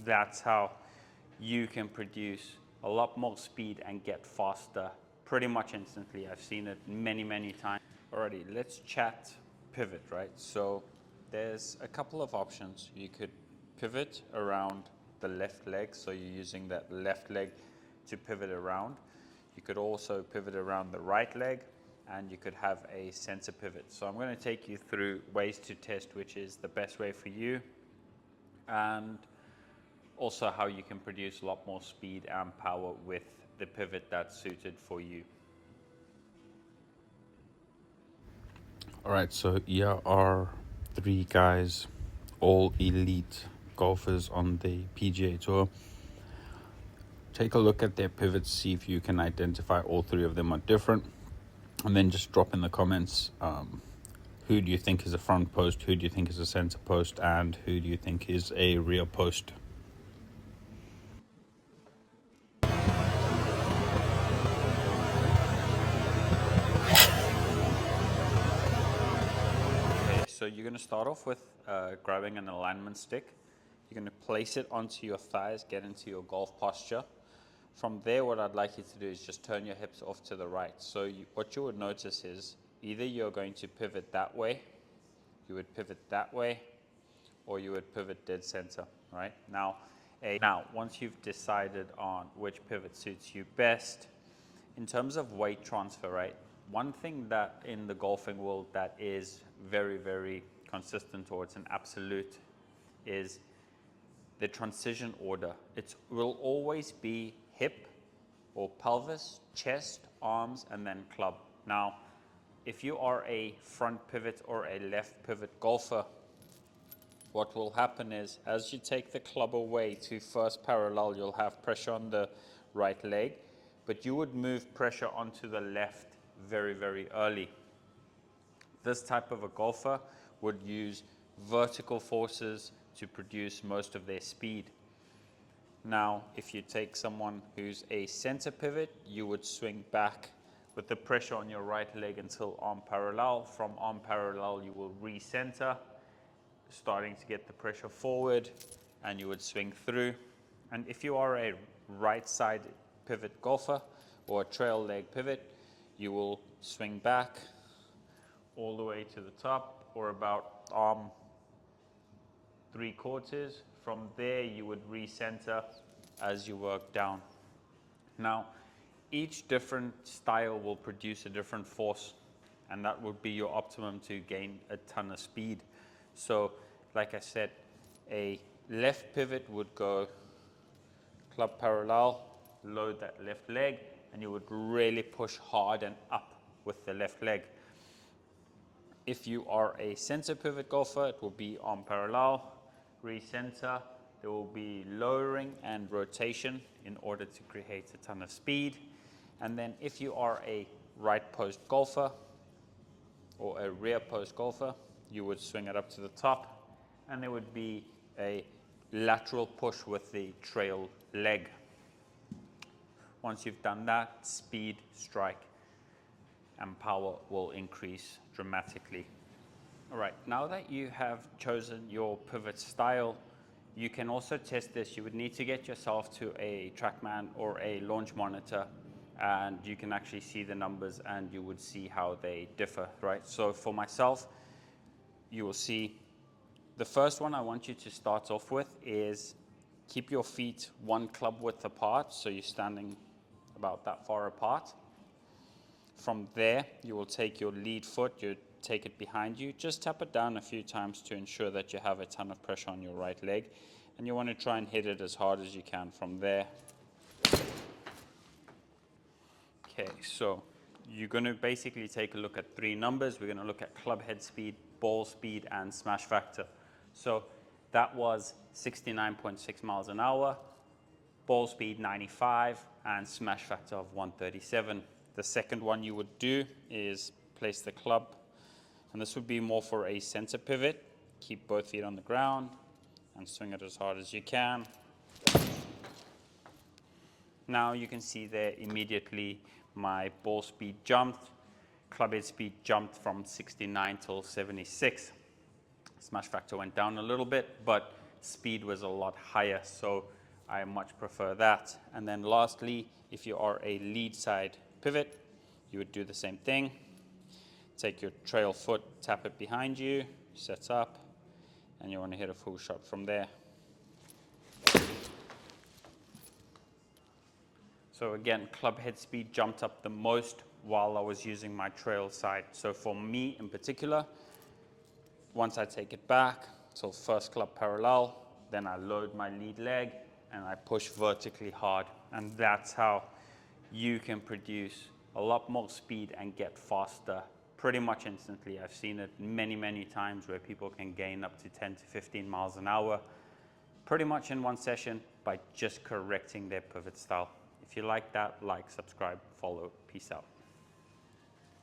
that's how you can produce a lot more speed and get faster pretty much instantly. I've seen it many, many times. Alrighty, let's chat pivot, right? So there's a couple of options. You could pivot around the left leg, so you're using that left leg to pivot around. You could also pivot around the right leg, and you could have a center pivot. So I'm going to take you through ways to test which is the best way for you, and also how you can produce a lot more speed and power with the pivot that's suited for you. All right, so here are 3 guys, all elite golfers on the PGA Tour. Take a look at their pivots, see if you can identify all 3 of them are different, and then just drop in the comments who do you think is a front post, who do you think is a center post, and who do you think is a rear post. So you're going to start off with grabbing an alignment stick. You're going to place it onto your thighs, get into your golf posture. From there, what I'd like you to do is just turn your hips off to the right. So what you would notice is either you're going to pivot that way, you would pivot that way, or you would pivot dead center, right? Now, once you've decided on which pivot suits you best, in terms of weight transfer, right? One thing that in the golfing world that is very, very consistent, or it's an absolute, is the transition order. It will always be hip or pelvis, chest, arms, and then club. Now, if you are a front pivot or a left pivot golfer, what will happen is as you take the club away to first parallel, you'll have pressure on the right leg, but you would move pressure onto the left very, very early. This type of a golfer would use vertical forces to produce most of their speed. Now, if you take someone who's a center pivot, you would swing back with the pressure on your right leg until arm parallel. From arm parallel, you will recenter, starting to get the pressure forward, and you would swing through. And if you are a right side pivot golfer or a trail leg pivot, you will swing back all the way to the top, or about arm 3/4. From there, you would recenter as you work down. Now, each different style will produce a different force, and that would be your optimum to gain a ton of speed. So, like I said, a left pivot would go club parallel, load that left leg, and you would really push hard and up with the left leg. If you are a center pivot golfer, it will be arm parallel, recenter. There will be lowering and rotation in order to create a ton of speed. And then if you are a right post golfer or a rear post golfer, you would swing it up to the top, and there would be a lateral push with the trail leg. Once you've done that, speed, strike, and power will increase dramatically. All right, now that you have chosen your pivot style, you can also test this. You would need to get yourself to a TrackMan or a launch monitor, and you can actually see the numbers and you would see how they differ, right? So for myself, you will see the first one I want you to start off with is keep your feet 1 club width apart, so you're standing about that far apart. From there, you will take your lead foot, you take it behind you, just tap it down a few times to ensure that you have a ton of pressure on your right leg, and you want to try and hit it as hard as you can from there. Okay, so you're going to basically take a look at 3 numbers. We're going to look at club head speed, ball speed, and smash factor. So that was 69.6 miles an hour, ball speed 95, and smash factor of 137. The second one you would do is place the club, and this would be more for a center pivot. Keep both feet on the ground and swing it as hard as you can. Now you can see there immediately my ball speed jumped, club head speed jumped from 69 till 76. Smash factor went down a little bit, but speed was a lot higher, so I much prefer that. And then lastly, if you are a lead side pivot, you would do the same thing. Take your trail foot, tap it behind you, sets up, and you want to hit a full shot from there. So again, club head speed jumped up the most while I was using my trail side. So for me in particular, once I take it back, so first club parallel, then I load my lead leg and I push vertically hard. And that's how you can produce a lot more speed and get faster pretty much instantly. I've seen it many, many times where people can gain up to 10 to 15 miles an hour pretty much in one session by just correcting their pivot style. If you like that, like, subscribe, follow. Peace out.